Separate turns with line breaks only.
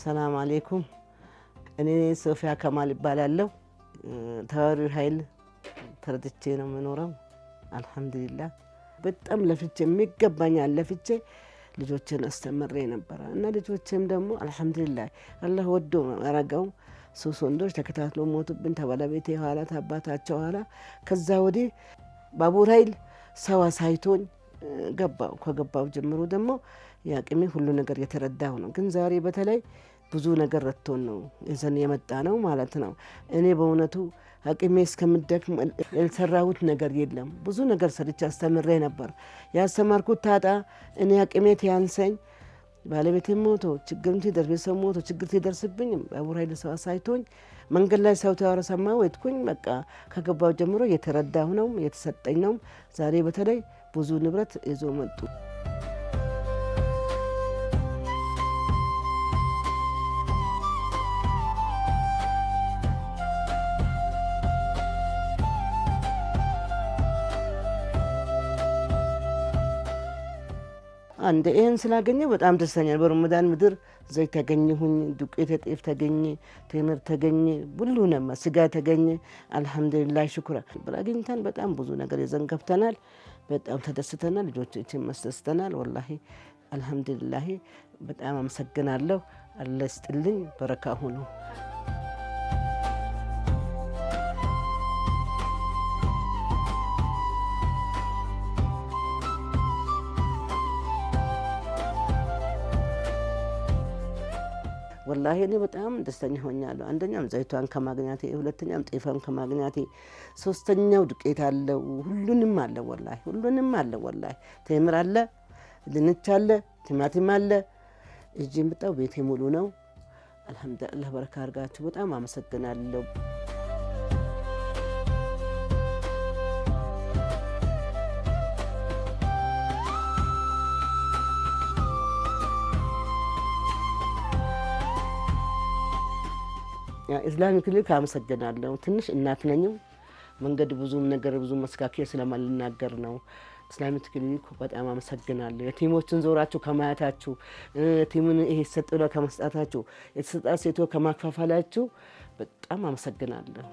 ሰላም አለይኩም። እኔ ሶፊያ ከማል እባላለሁ። ተዋሪር ኃይል ተረድቼ ነው የምኖረው። አልሐምዱሊላህ በጣም ለፍቼ የሚገባኛል ለፍቼ ልጆችን አስተምሬ ነበር እና ልጆችም ደግሞ አልሐምዱሊላህ አላህ ወዶ ያረጋው ሶስት ወንዶች ተከታትሎ ሞቱብን ተባለቤቴ ኋላ አባታቸው ኋላ ከዛ ወዲህ ባቡር ኃይል ሰው አሳይቶኝ ገባው። ከገባው ጀምሮ ደግሞ ያቅሜ ሁሉ ነገር የተረዳው ነው። ግን ዛሬ በተለይ ብዙ ነገር ረድቶን ነው እዘን የመጣ ነው ማለት ነው። እኔ በእውነቱ አቅሜ እስከምደክም ያልሰራሁት ነገር የለም። ብዙ ነገር ሰርቼ አስተምሬ ነበር። ያስተማርኩት ታጣ እኔ አቅሜ ያንሰኝ ባለቤቴ ሞቶ ችግርም ሲደርስ ቤተሰብ ሞቶ ችግር ሲደርስብኝ ባቡር ኃይል ሰው አሳይቶኝ መንገድ ላይ ሰው ተዋረሰማ ወጥኩኝ። በቃ ከገባው ጀምሮ የተረዳሁ ነው የተሰጠኝ ነው። ዛሬ በተለይ ብዙ ንብረት ይዞ መጡ። አንድ ይሄን ስላገኘ በጣም ደስተኛ ነኝ። በረመዳን ምድር ዘይት ተገኘሁኝ፣ ዱቄት ጤፍ ተገኘ፣ ቴምር ተገኘ፣ ሁሉንም ስጋ ተገኘ። አልሐምዱሊላህ ሽኩራ አግኝተን በጣም ብዙ ነገር ይዘን ገብተናል። በጣም ተደስተናል። ልጆቻችን መስደስተናል። ወላሂ አልሐምዱሊላህ በጣም አመሰግናለሁ። አላህ ይስጥልኝ። በረካ ሁኑ። ወላሂ እኔ በጣም ደስተኛ ሆኛለሁ። አንደኛም ዘይቷን ከማግኛቴ፣ ሁለተኛም ጤፋን ከማግኛቴ፣ ሶስተኛው ዱቄት አለው፣ ሁሉንም አለ ወላሂ ሁሉንም አለ ወላሂ። ቴምር አለ፣ ድንች አለ፣ ቲማቲም አለ። እጂ ምጣው ቤቴ ሙሉ ነው። አልሐምዱሊላህ በረካ አርጋችሁ በጣም አመሰግናለሁ። ኢስላሚክ ክሊኒክ አመሰግናለሁ። ትንሽ እናት ነኝ። መንገድ ብዙም ነገር ብዙ መስካከል ስለማልናገር ነው። ኢስላሚክ ክሊኒክ በጣም አመሰግናለሁ። የቲሞችን ዞራችሁ ከማያታችሁ፣ ቲሙን ይሄ ሰጥሎ ከመስጣታችሁ፣ የተሰጣ ሴቶ ከማክፋፋላችሁ በጣም አመሰግናለሁ።